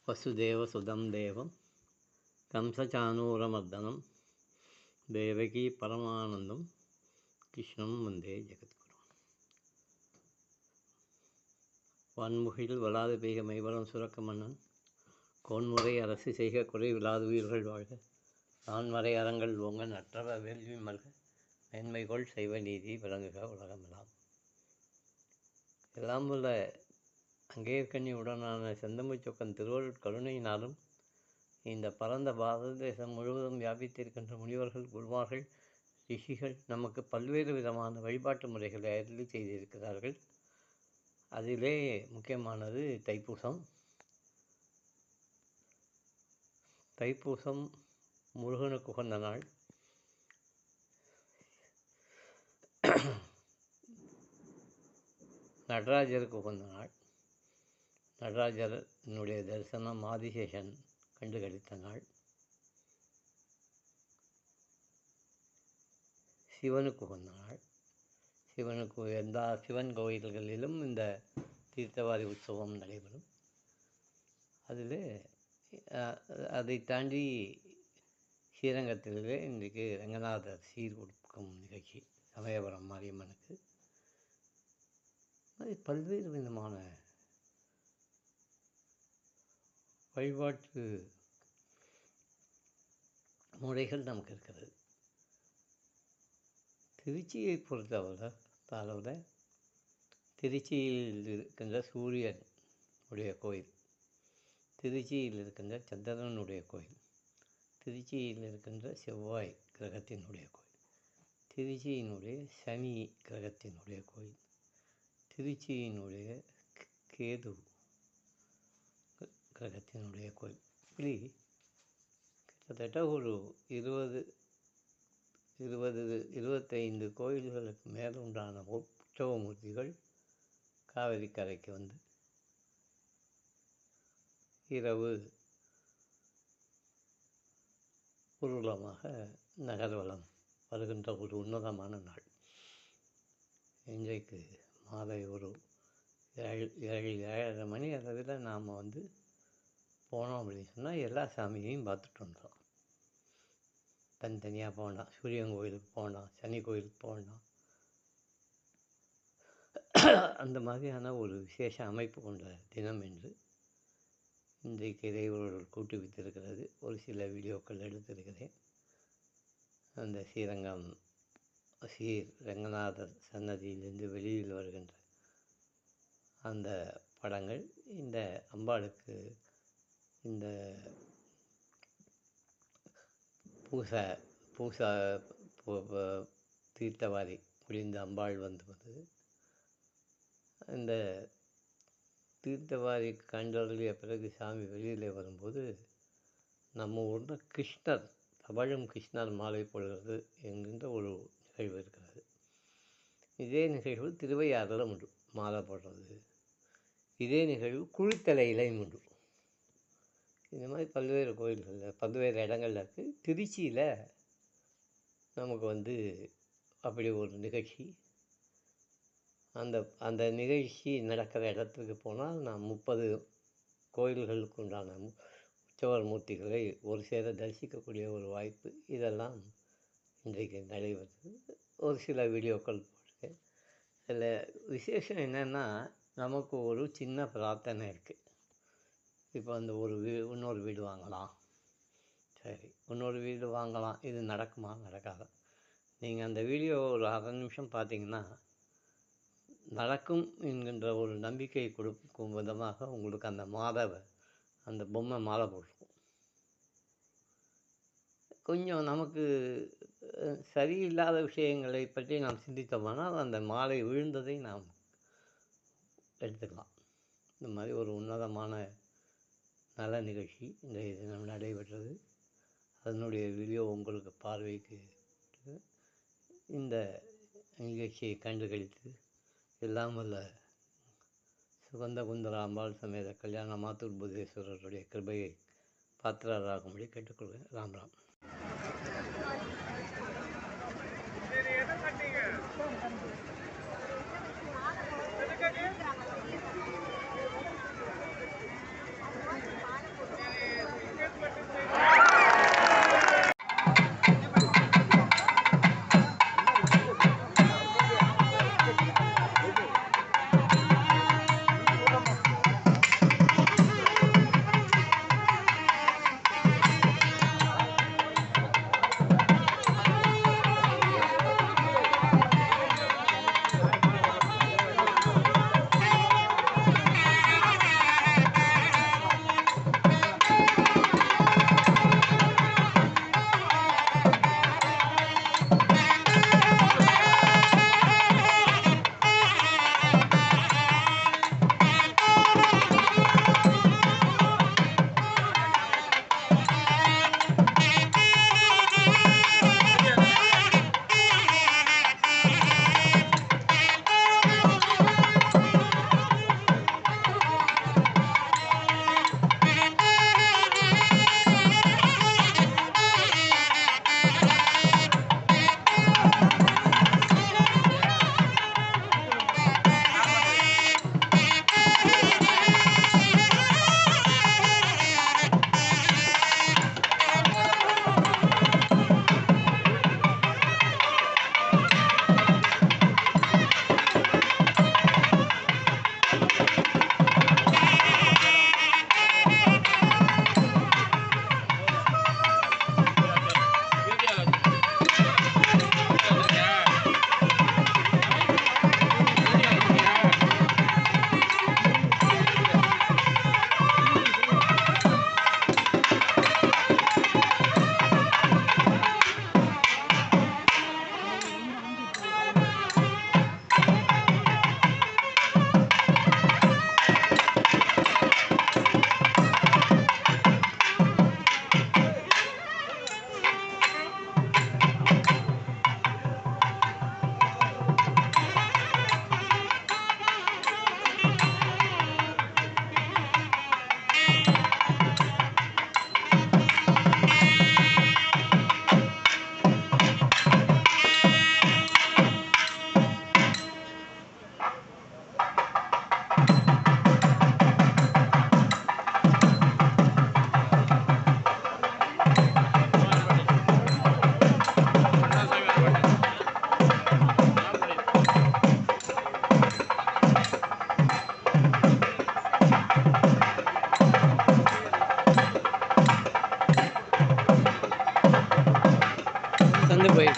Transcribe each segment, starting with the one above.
वसुदेवसुतं देवं कंसचानूरमर्दनं देवकी परमानन्दं கிருஷ்ணம் வந்தே ஜெகத்குரு. வான்முகில் வளாது பெய்க மைவரம் சுரக்க மன்னன் கோன்முறை அரசு செய்க குறை விழாது உயிர்கள் வாழ்க நான்மறை அறங்கள் ஓங்க நற்றவ வேள்வி மல்க மேன்மைகொள் செய்வ நீதி விளங்குக உலகமெல்லாம். எல்லாம் உள்ள அங்கேயர்கண்ணி உடனான செந்தமிழ்ச்சொக்கன் திருவருட் கருணையினாலும் இந்த பரந்த பாரத தேசம் முழுவதும் வியாபித்திருக்கின்ற முனிவர்கள், குருமார்கள், ரிஷிகள் நமக்கு பல்வேறு விதமான வழிபாட்டு முறைகளை அருளி செய்திருக்கிறார்கள். அதிலே முக்கியமானது தைப்பூசம். தைப்பூசம் முருகனுக்கு உகந்த நாள். நடராஜருக்கு உகந்த நாள். நடராஜனுடைய தரிசனம் ஆதிசேஷன் கண்டுகளித்த நாள். சிவனுக்கு உகந்த நாள். சிவனுக்கு எல்லா சிவன் கோயில்களிலும் இந்த தீர்த்தவாரி உற்சவம் நடைபெறும். அதில் அதை தாண்டி ஸ்ரீரங்கத்திலே இன்றைக்கு ரங்கநாதர் சீர் கொடுக்கும் நிகழ்ச்சி சமயபுரம் மாரியம்மனுக்கு. அது பல்வேறு விதமான வழிபாட்டு முறைகள் நமக்கு இருக்கிறது. திருச்சியை பொறுத்தவரை திருச்சியில் இருக்கின்ற சூரியன் உடைய கோயில், திருச்சியில் இருக்கின்ற சந்திரனுடைய கோயில், திருச்சியில் இருக்கின்ற செவ்வாய் கிரகத்தினுடைய கோயில், திருச்சியினுடைய சனி கிரகத்தினுடைய கோயில், திருச்சியினுடைய கேது கிரகத்தினுடைய கோயில். இப்படி கிட்டத்தட்ட ஒரு 25 கோயில்களுக்கு மேல் உண்டான உற்சவமூர்த்திகள் காவிரி கரைக்கு வந்து இரவு ஊர்வலமாக நகர்வலம் வருகின்ற ஒரு உன்னதமான நாள். இன்றைக்கு மாலை ஒரு 7:30 மணி அளவில் நாம் போனோம் அப்படின்னு சொன்னால் எல்லா சாமியையும் பார்த்துட்டு வந்துடும். தனித்தனியாக போகலாம். சூரியன் கோயிலுக்கு போகலாம், சனி கோயிலுக்கு போகலாம். அந்த மாதிரியான ஒரு விசேஷ அமைப்பு கொண்ட தினம் என்று இன்றைக்கு இறைவர்கள் கூட்டி வைத்திருக்கிறது. ஒரு சில வீடியோக்கள் எடுத்திருக்கிறேன். அந்த ஸ்ரீரங்கம் ரங்கநாதர் சன்னதியிலிருந்து வெளியில் வருகின்ற அந்த படங்கள், இந்த அம்பாளுக்கு இந்த பூசா தீர்த்தவாரி முடிந்த அம்பாள் வந்து இந்த தீர்த்தவாரி கண்டறிய பிறகு சாமி வெளியில் வரும்போது நம்ம ஊரில் கிருஷ்ணர், தவழும் கிருஷ்ணர் மாலை போடுகிறது என்கின்ற ஒரு நிகழ்வு இருக்கிறது. இதே நிகழ்வு திருவையாறில் உண்டு, மாலை போடுறது. இதே நிகழ்வு குளித்தலையிலையும் உண்டு. இந்த மாதிரி பல்வேறு கோயில்களில் பல்வேறு இடங்கள்ல இருக்குது. திருச்சியில் நமக்கு அப்படி ஒரு நிகழ்ச்சி, அந்த நிகழ்ச்சி நடக்கிற இடத்துக்கு போனால் நாம் 30 கோயில்களுக்கு உண்டான உற்சவர் மூர்த்திகளை ஒரு சேர தரிசிக்கக்கூடிய ஒரு வாய்ப்பு. இதெல்லாம் இன்றைக்கு நடைபெறுது. ஒரு சில வீடியோக்கள் போட்டிருக்கேன். இதில் விசேஷம் என்னென்னா, நமக்கு ஒரு சின்ன பிரார்த்தனை இருக்குது. இப்போ இன்னொரு வீடு வாங்கலாம். சரி, இன்னொரு வீடு வாங்கலாம். இது நடக்குமா, நடக்காதா? நீங்கள் அந்த வீடியோ ஒரு 1/2 நிமிஷம் பார்த்தீங்கன்னா நடக்கும் என்கின்ற ஒரு நம்பிக்கை கொடுக்கும் விதமாக உங்களுக்கு அந்த பொம்மை மாலை போட்டிருக்கும். கொஞ்சம் நமக்கு சரியில்லாத விஷயங்களை பற்றி நாம் சிந்தித்தோம்னால் அந்த மாலை விழுந்ததை நாம் எடுத்துக்கலாம். இந்த மாதிரி ஒரு உன்னதமான நல்ல நிகழ்ச்சி இன்றைய தினம் நடைபெற்றது. அதனுடைய வீடியோ உங்களுக்கு பார்வைக்கு இந்த நிகழ்ச்சியை கண்டுகளித்து எல்லாம் வல்ல சுகந்த குந்தர அம்பாள் சமேத கல்யாண மாத்தூர் புதேஸ்வரருடைய கிருபையை பாத்திரராகும்படி கேட்டுக்கொள்கிறேன். ராம் ராம்.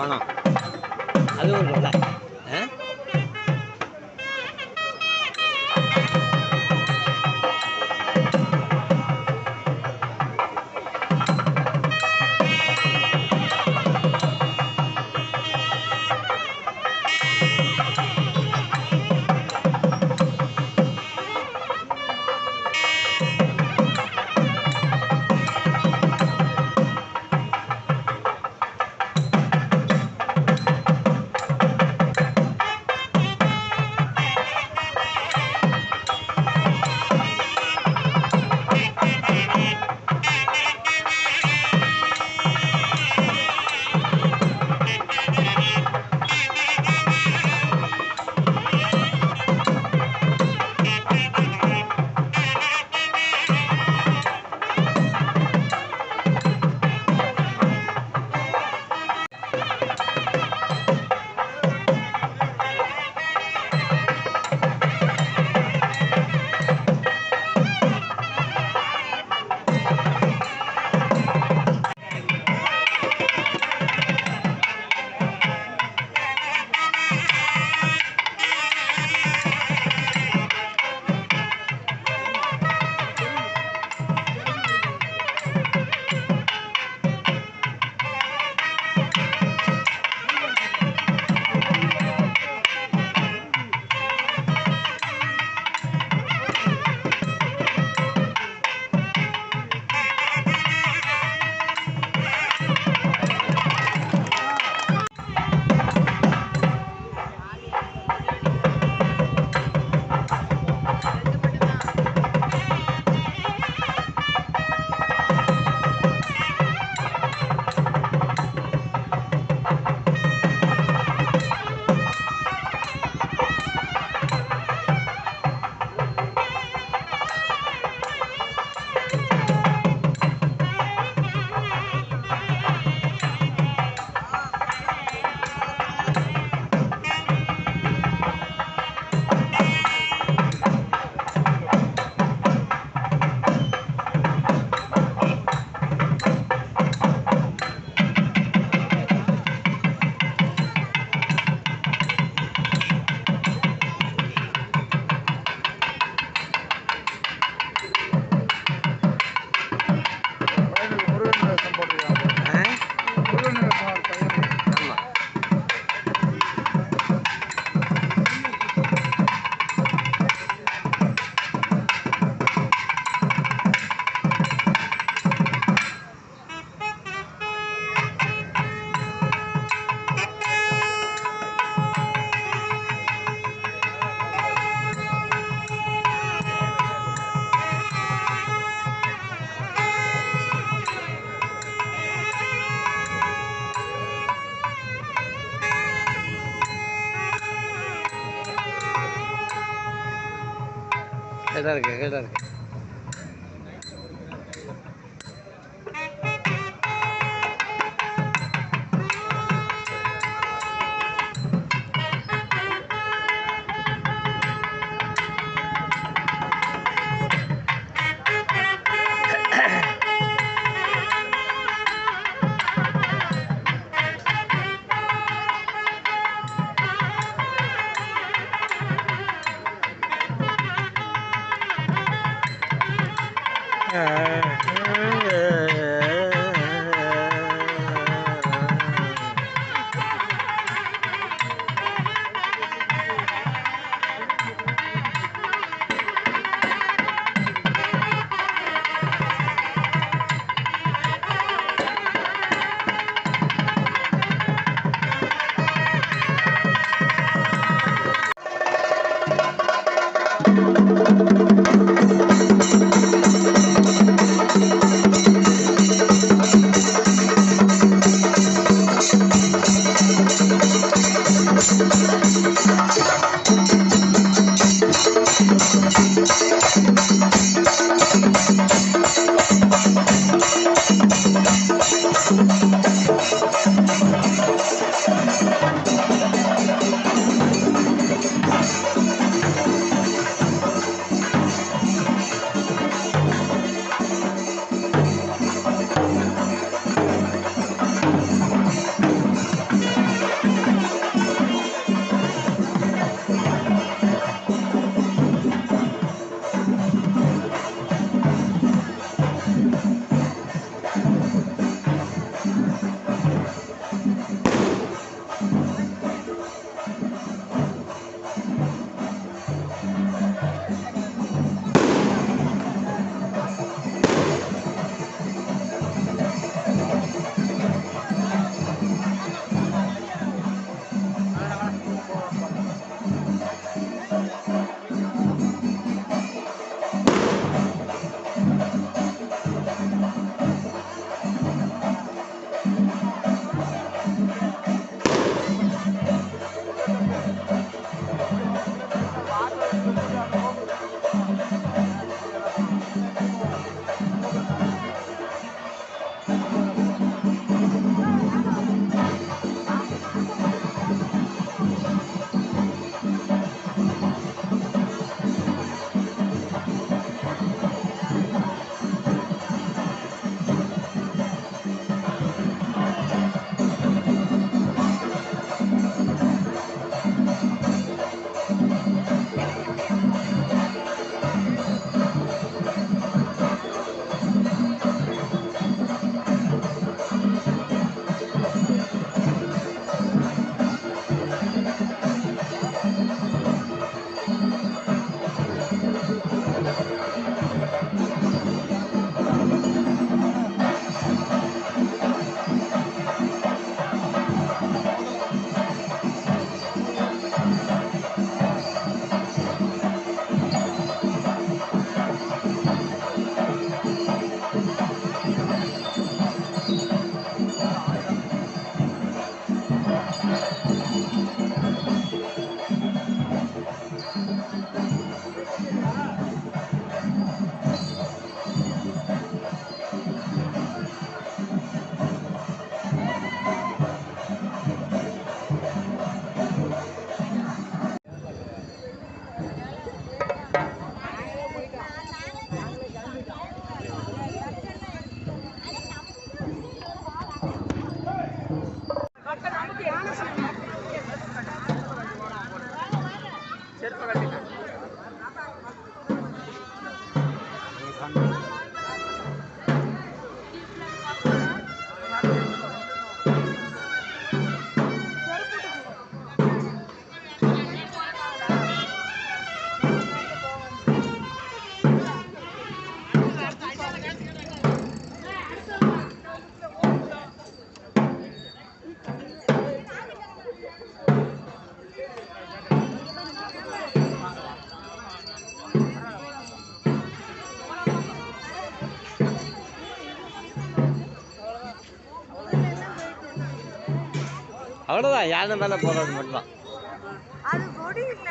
பணம் அதுவும் இருக்கும்ல. கேட்டா இருக்கு. அவ்வளோதான் யானை மேலே போகிறது மட்டும்தான். அது கொடி இல்ல.